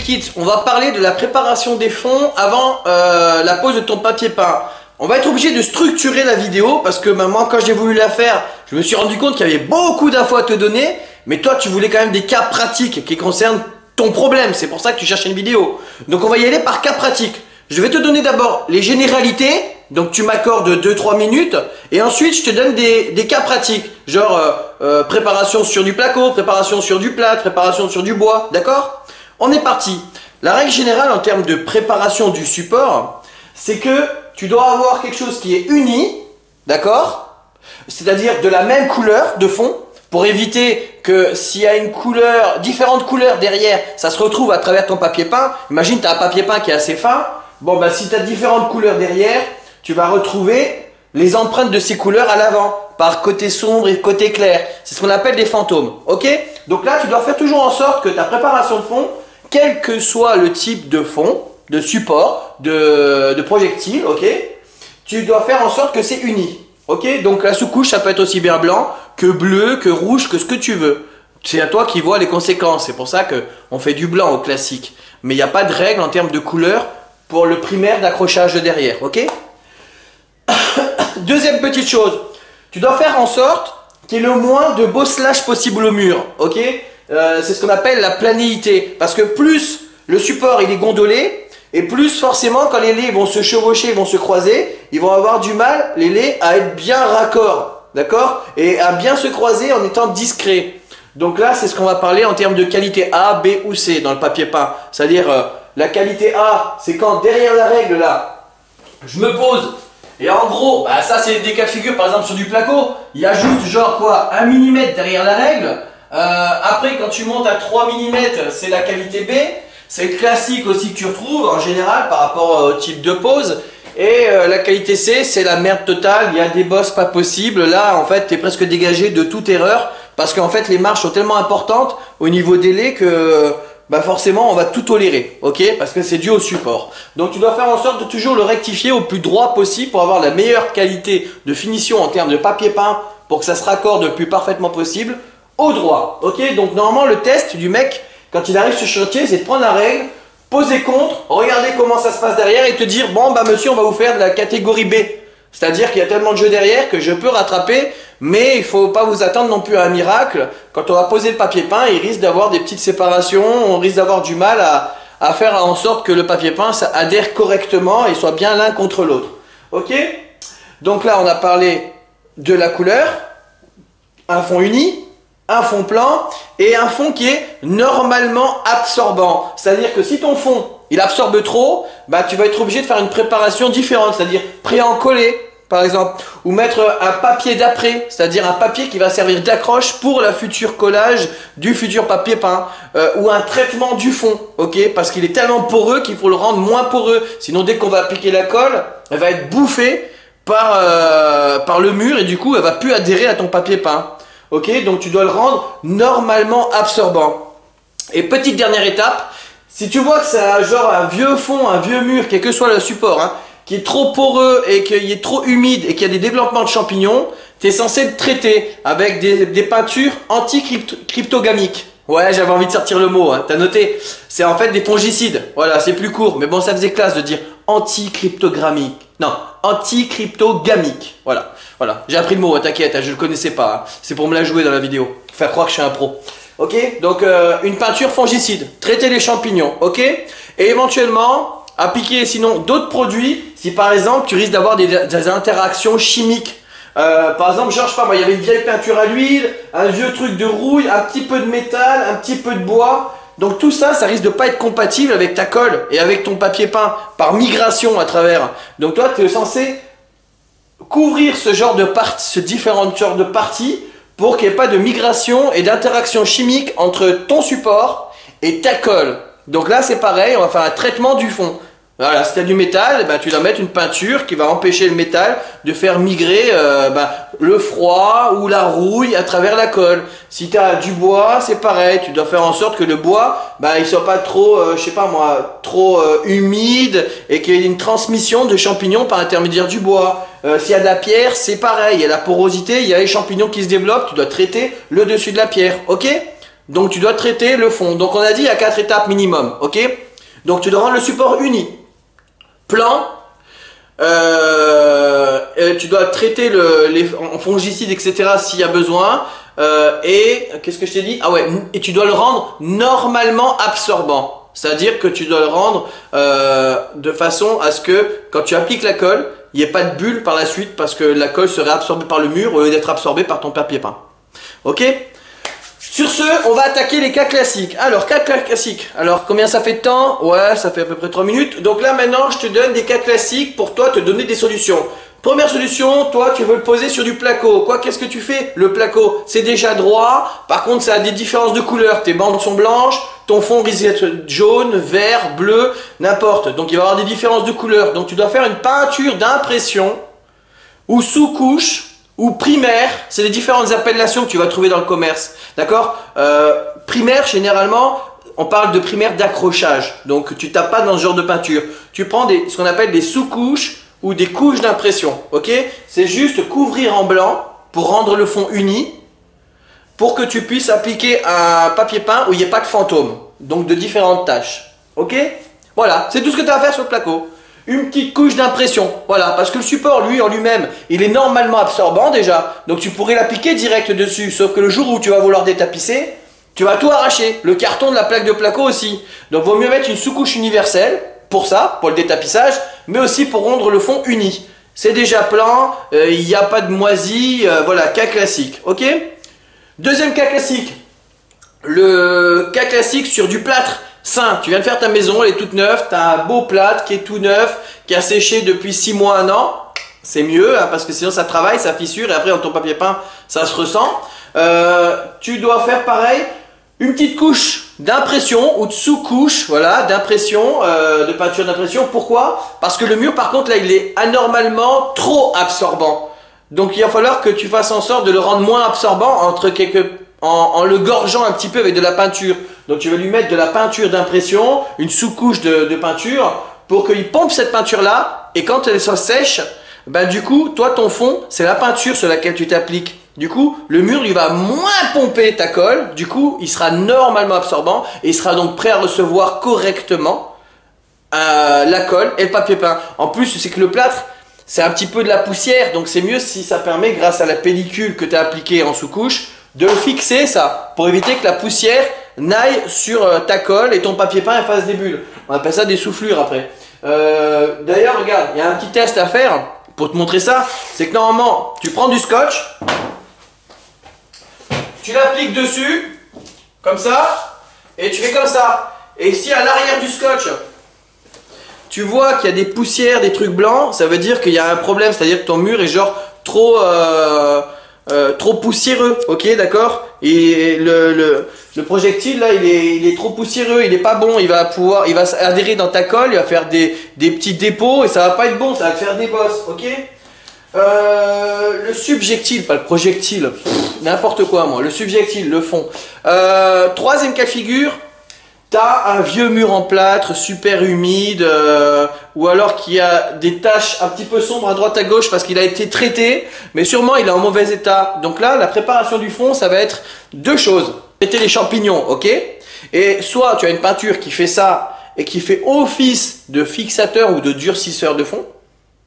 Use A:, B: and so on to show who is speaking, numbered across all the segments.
A: Kids, on va parler de la préparation des fonds avant la pose de ton papier peint. On va être obligé de structurer la vidéo parce que moi quand j'ai voulu la faire, je me suis rendu compte qu'il y avait beaucoup d'infos à te donner, mais toi tu voulais quand même des cas pratiques qui concernent ton problème, c'est pour ça que tu cherchais une vidéo. Donc on va y aller par cas pratique. Je vais te donner d'abord les généralités, donc tu m'accordes 2-3 minutes, et ensuite je te donne des cas pratiques, genre préparation sur du placo, préparation sur du plâtre, préparation sur du bois, d'accord? On est parti. La règle générale en termes de préparation du support, c'est que tu dois avoir quelque chose qui est uni, d'accord? C'est-à-dire de la même couleur de fond, pour éviter que s'il y a une couleur, différentes couleurs derrière, ça se retrouve à travers ton papier peint. Imagine tu as un papier peint qui est assez fin, bon bah si tu as différentes couleurs derrière, tu vas retrouver les empreintes de ces couleurs à l'avant, par côté sombre et côté clair. C'est ce qu'on appelle des fantômes, ok? Donc là tu dois faire toujours en sorte que ta préparation de fond, quel que soit le type de fond, de support, de projectile, ok, tu dois faire en sorte que c'est uni, ok. Donc la sous-couche, ça peut être aussi bien blanc que bleu, que rouge, que ce que tu veux. C'est à toi qui vois les conséquences. C'est pour ça qu'on fait du blanc au classique. Mais il n'y a pas de règle en termes de couleur pour le primaire d'accrochage de derrière, ok. Deuxième petite chose, tu dois faire en sorte qu'il y ait le moins de bosselage possible au mur, ok. C'est ce qu'on appelle la planéité. Parce que plus le support il est gondolé, et plus forcément quand les laits vont se chevaucher, vont se croiser, ils vont avoir du mal, les laits, à être bien raccords, d'accord? Et à bien se croiser en étant discret. Donc là c'est ce qu'on va parler en termes de qualité A, B ou C dans le papier peint. C'est-à-dire la qualité A, c'est quand derrière la règle là, je me pose, et en gros, bah, ça c'est des cas de figure par exemple sur du placo, il y a juste genre quoi, 1 mm derrière la règle. Après quand tu montes à 3 mm, c'est la qualité B. C'est le classique aussi que tu retrouves en général par rapport au type de pose. Et la qualité C, c'est la merde totale, il y a des bosses pas possibles. Là, en fait, tu es presque dégagé de toute erreur parce qu'en fait, les marges sont tellement importantes au niveau des laits que bah forcément, on va tout tolérer, ok? Parce que c'est dû au support. Donc, tu dois faire en sorte de toujours le rectifier au plus droit possible pour avoir la meilleure qualité de finition en termes de papier peint pour que ça se raccorde le plus parfaitement possible au droit, ok? Donc, normalement, le test du mec, quand il arrive sur le chantier, c'est de prendre la règle, poser contre, regarder comment ça se passe derrière et te dire bon bah monsieur on va vous faire de la catégorie B. C'est-à-dire qu'il y a tellement de jeux derrière que je peux rattraper, mais il ne faut pas vous attendre non plus à un miracle. Quand on va poser le papier peint, il risque d'avoir des petites séparations, on risque d'avoir du mal à faire en sorte que le papier peint ça adhère correctement et soit bien l'un contre l'autre. Ok? Donc là on a parlé de la couleur, un fond uni, un fond plan et un fond qui est normalement absorbant. C'est-à-dire que si ton fond il absorbe trop, bah tu vas être obligé de faire une préparation différente, c'est-à-dire pré-encoller par exemple, ou mettre un papier d'après, c'est-à-dire un papier qui va servir d'accroche pour la future collage du futur papier peint, ou un traitement du fond, ok, parce qu'il est tellement poreux qu'il faut le rendre moins poreux, sinon dès qu'on va appliquer la colle, elle va être bouffée par le mur et du coup elle va plus adhérer à ton papier peint. Ok, donc tu dois le rendre normalement absorbant. Et petite dernière étape, si tu vois que c'est genre un vieux fond, un vieux mur, quel que soit le support, hein, qui est trop poreux et qu'il est trop humide et qu'il y a des développements de champignons, tu es censé le traiter avec des peintures anti-cryptogamiques. Ouais, j'avais envie de sortir le mot, hein, t'as noté. C'est en fait des fongicides. Voilà, c'est plus court, mais bon, ça faisait classe de dire anti-cryptogamique. Non, anti-cryptogamique. Voilà. Voilà, j'ai appris le mot, t'inquiète, je ne le connaissais pas, hein. C'est pour me la jouer dans la vidéo, faire croire que je suis un pro. Ok, donc une peinture fongicide, traiter les champignons, ok. Et éventuellement, appliquer sinon d'autres produits, si par exemple tu risques d'avoir des interactions chimiques. Par exemple, genre, je sais pas moi, il y avait une vieille peinture à l'huile, un vieux truc de rouille, un petit peu de métal, un petit peu de bois. Donc tout ça, ça risque de pas être compatible avec ta colle et avec ton papier peint par migration à travers. Donc toi, tu es censé couvrir ce genre de ce différents genres de parties pour qu'il n'y ait pas de migration et d'interaction chimique entre ton support et ta colle. Donc là c'est pareil, on va faire un traitement du fond. Voilà, si tu as du métal, ben, tu dois mettre une peinture qui va empêcher le métal de faire migrer le froid ou la rouille à travers la colle. Si tu as du bois, c'est pareil, tu dois faire en sorte que le bois, il soit pas trop, je sais pas moi, trop humide et qu'il y ait une transmission de champignons par intermédiaire du bois. S'il y a de la pierre, c'est pareil, il y a la porosité, il y a les champignons qui se développent, tu dois traiter le dessus de la pierre, ok? Donc tu dois traiter le fond. Donc on a dit il y a 4 étapes minimum, ok? Donc tu dois rendre le support uni. Plan, tu dois traiter en fongicide, etc. s'il y a besoin. Et qu'est-ce que je t'ai dit? Ah ouais, et tu dois le rendre normalement absorbant. C'est-à-dire que tu dois le rendre de façon à ce que quand tu appliques la colle, il n'y ait pas de bulle par la suite parce que la colle serait absorbée par le mur au lieu d'être absorbée par ton papier peint. Ok? Sur ce, on va attaquer les cas classiques. Alors, cas classiques. Alors, combien ça fait de temps? Ouais, ça fait à peu près 3 minutes. Donc là, maintenant, je te donne des cas classiques pour toi te donner des solutions. Première solution, toi, tu veux le poser sur du placo. Quoi, qu'est-ce que tu fais? Le placo, c'est déjà droit. Par contre, ça a des différences de couleurs. Tes bandes sont blanches, ton fond risque d'être jaune, vert, bleu, n'importe. Donc, il va y avoir des différences de couleurs. Donc, tu dois faire une peinture d'impression ou sous-couche ou primaire, c'est les différentes appellations que tu vas trouver dans le commerce, d'accord? Primaire, généralement, on parle de primaire d'accrochage, donc tu tapes pas dans ce genre de peinture. Tu prends ce qu'on appelle des sous-couches ou des couches d'impression, ok? C'est juste couvrir en blanc pour rendre le fond uni, pour que tu puisses appliquer un papier peint où il n'y ait pas de fantôme, donc de différentes taches, ok? Voilà, c'est tout ce que tu as à faire sur le placo. Une petite couche d'impression, voilà, parce que le support, lui, en lui-même, il est normalement absorbant déjà, donc tu pourrais l'appliquer direct dessus, sauf que le jour où tu vas vouloir détapisser, tu vas tout arracher, le carton de la plaque de placo aussi. Donc vaut mieux mettre une sous-couche universelle, pour ça, pour le détapissage, mais aussi pour rendre le fond uni. C'est déjà plan, il n'y a pas de moisi, voilà, cas classique, ok? Deuxième cas classique, le cas classique sur du plâtre. Sain, tu viens de faire ta maison, elle est toute neuve, tu as un beau plâtre qui est tout neuf, qui a séché depuis 6 mois, 1 an. C'est mieux, hein, parce que sinon ça travaille, ça fissure, et après dans ton papier peint, ça se ressent. Tu dois faire pareil, une petite couche d'impression ou de sous-couche, voilà, d'impression, de peinture d'impression. Pourquoi? Parce que le mur, par contre, là, il est anormalement trop absorbant. Donc il va falloir que tu fasses en sorte de le rendre moins absorbant en le gorgeant un petit peu avec de la peinture. Donc tu vas lui mettre de la peinture d'impression, une sous-couche de peinture pour qu'il pompe cette peinture là et quand elle soit sèche, ben du coup toi ton fond c'est la peinture sur laquelle tu t'appliques. Du coup le mur il va moins pomper ta colle, du coup il sera normalement absorbant et il sera donc prêt à recevoir correctement la colle et le papier peint. En plus c'est que le plâtre c'est un petit peu de la poussière donc c'est mieux si ça permet grâce à la pellicule que tu as appliquée en sous-couche de le fixer ça pour éviter que la poussière n'aille sur ta colle et ton papier peint fasse des bulles. On appelle ça des soufflures après. D'ailleurs, regarde, il y a un petit test à faire pour te montrer ça. C'est que normalement, tu prends du scotch, tu l'appliques dessus, comme ça, et tu fais comme ça. Et si à l'arrière du scotch, tu vois qu'il y a des poussières, des trucs blancs, ça veut dire qu'il y a un problème, c'est-à-dire que ton mur est genre trop poussiéreux, ok, d'accord? Et le projectile là, il est trop poussiéreux, il est pas bon, il va adhérer dans ta colle, il va faire des petits dépôts et ça va pas être bon, ça va te faire des bosses, ok? Le subjectile, pas le projectile, n'importe quoi moi, le subjectile, le fond. Troisième cas de figure, t'as un vieux mur en plâtre super humide ou alors qui a des taches un petit peu sombres à droite à gauche parce qu'il a été traité mais sûrement il est en mauvais état. Donc là la préparation du fond ça va être deux choses. Traiter les champignons, ok? Et soit tu as une peinture qui fait ça et qui fait office de fixateur ou de durcisseur de fond.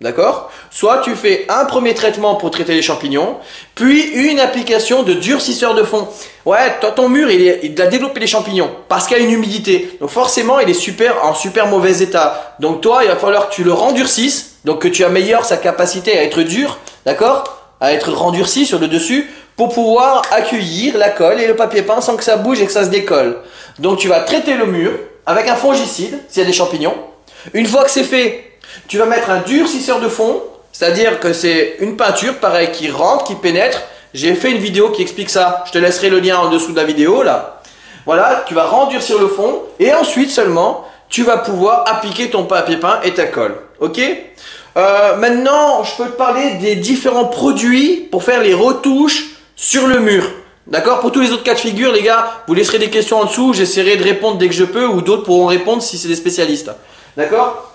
A: D'accord? Soit tu fais un premier traitement pour traiter les champignons, puis une application de durcisseur de fond. Ouais, ton mur, il a développé les champignons parce qu'il y a une humidité. Donc forcément, il est en super mauvais état. Donc toi, il va falloir que tu le rendurcisses, donc que tu améliores sa capacité à être dur, d'accord? À être rendurci sur le dessus pour pouvoir accueillir la colle et le papier peint sans que ça bouge et que ça se décolle. Donc tu vas traiter le mur avec un fongicide s'il y a des champignons. Une fois que c'est fait, tu vas mettre un durcisseur de fond, c'est-à-dire que c'est une peinture, pareil, qui rentre, qui pénètre. J'ai fait une vidéo qui explique ça. Je te laisserai le lien en dessous de la vidéo, là. Voilà, tu vas rendurcir le fond et ensuite seulement, tu vas pouvoir appliquer ton papier peint et ta colle. Ok? Maintenant, je peux te parler des différents produits pour faire les retouches sur le mur. D'accord? Pour tous les autres cas de figure, les gars, vous laisserez des questions en dessous. J'essaierai de répondre dès que je peux ou d'autres pourront répondre si c'est des spécialistes. D'accord?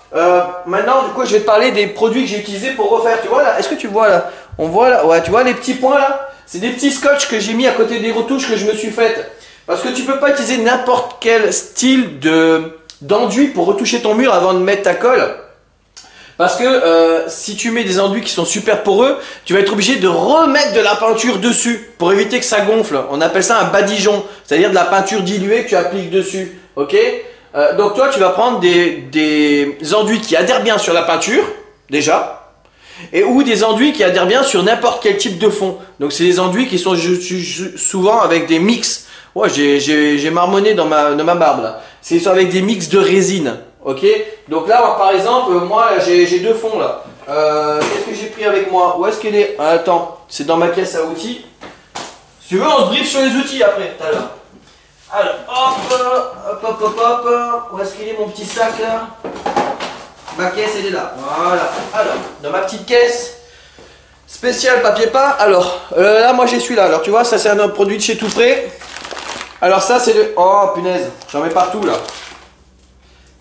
A: Maintenant, du coup, je vais te parler des produits que j'ai utilisés pour refaire. Tu vois là? Est-ce que tu vois là? On voit là? Ouais, tu vois les petits points là? C'est des petits scotch que j'ai mis à côté des retouches que je me suis faites. Parce que tu peux pas utiliser n'importe quel style d'enduit pour retoucher ton mur avant de mettre ta colle. Parce que si tu mets des enduits qui sont super poreux, tu vas être obligé de remettre de la peinture dessus pour éviter que ça gonfle. On appelle ça un badigeon, c'est-à-dire de la peinture diluée que tu appliques dessus. Ok? Donc toi, tu vas prendre des enduits qui adhèrent bien sur la peinture, déjà, ou des enduits qui adhèrent bien sur n'importe quel type de fond. Donc c'est des enduits qui sont souvent avec des mix. Ouais, j'ai marmonné dans ma barbe là. C'est avec des mix de résine. Ok, donc là par exemple moi j'ai deux fonds là. Qu'est-ce que j'ai pris avec moi? Où est-ce qu'il est? Attends, c'est dans ma caisse à outils. Si tu veux on se briefe sur les outils après tout à l'heure. Alors hop. Où est-ce qu'il est mon petit sac là? Ma caisse elle est là. Voilà. Alors dans ma petite caisse spéciale papier peint. Alors là moi j'ai celui-là. Alors tu vois ça c'est un produit de chez Toupret. Alors ça c'est le... Oh punaise, j'en mets partout là.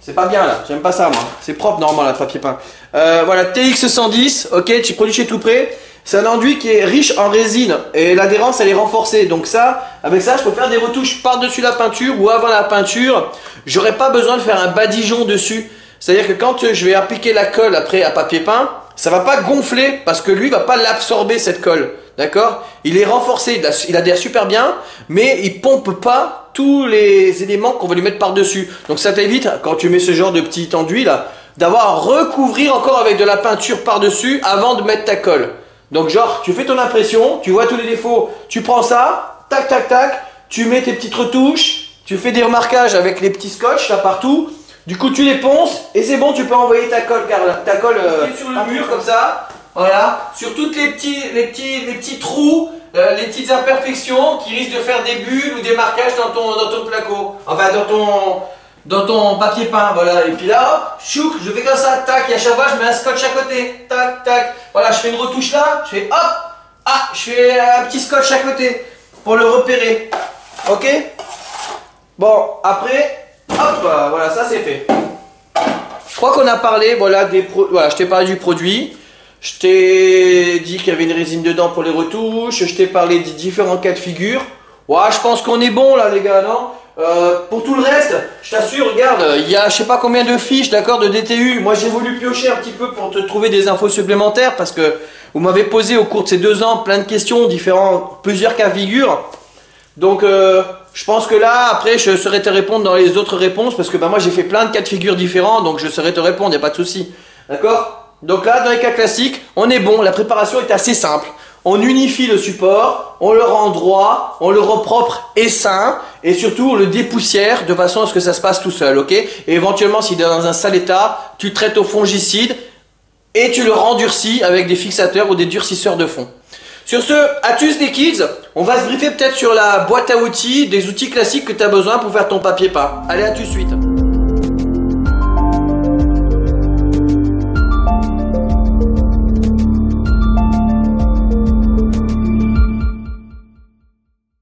A: C'est pas bien là, j'aime pas ça moi. C'est propre normalement le papier peint. Voilà, TX110, ok, tu produis chez Toupret. C'est un enduit qui est riche en résine et l'adhérence elle est renforcée. Donc ça, avec ça je peux faire des retouches par-dessus la peinture ou avant la peinture. J'aurais pas besoin de faire un badigeon dessus. C'est-à-dire que quand je vais appliquer la colle après à papier peint, ça va pas gonfler parce que lui va pas l'absorber cette colle. D'accord? Il est renforcé, il adhère super bien, mais il pompe pas tous les éléments qu'on va lui mettre par-dessus. Donc ça t'évite, quand tu mets ce genre de petit enduit là, d'avoir à recouvrir encore avec de la peinture par-dessus avant de mettre ta colle. Donc genre, tu fais ton impression, tu vois tous les défauts, tu prends ça, tac tac tac, tu mets tes petites retouches, tu fais des remarquages avec les petits scotch là partout, du coup tu les ponces et c'est bon, tu peux envoyer ta colle, ta colle sur le mur comme ça. Voilà, sur toutes les petits trous, les petites imperfections qui risquent de faire des bulles ou des marquages dans ton placo. Enfin, dans ton papier peint, voilà. Et puis là, hop, chouk, je fais comme ça, tac, et à chaque fois, je mets un scotch à côté, tac, tac. Voilà, je fais une retouche là, je fais hop, ah, je fais un petit scotch à côté pour le repérer. Ok? Bon, après, hop, voilà, ça c'est fait. Je crois qu'on a parlé, voilà, voilà, je t'ai parlé du produit. Je t'ai dit qu'il y avait une résine dedans pour les retouches. Je t'ai parlé des différents cas de figure. Ouais, je pense qu'on est bon là les gars, non? Pour tout le reste, je t'assure, regarde, il y a je sais pas combien de fiches, d'accord, de DTU. Moi j'ai voulu piocher un petit peu pour te trouver des infos supplémentaires parce que vous m'avez posé au cours de ces 2 ans plein de questions, plusieurs cas de figure. Donc je pense que là, après, je saurais te répondre dans les autres réponses parce que bah, moi j'ai fait plein de cas de figure différents, donc je saurais te répondre, il n'y a pas de souci. D'accord? Donc là, dans les cas classiques, on est bon, la préparation est assez simple. On unifie le support, on le rend droit, on le rend propre et sain, et surtout on le dépoussière de façon à ce que ça se passe tout seul, ok? Et éventuellement, s'il est dans un sale état, tu le traites au fongicide et tu le rendurcis avec des fixateurs ou des durcisseurs de fond. Sur ce, astuce des kids, on va se briefer peut-être sur la boîte à outils, des outils classiques que tu as besoin pour faire ton papier peint. Allez, à tout de suite.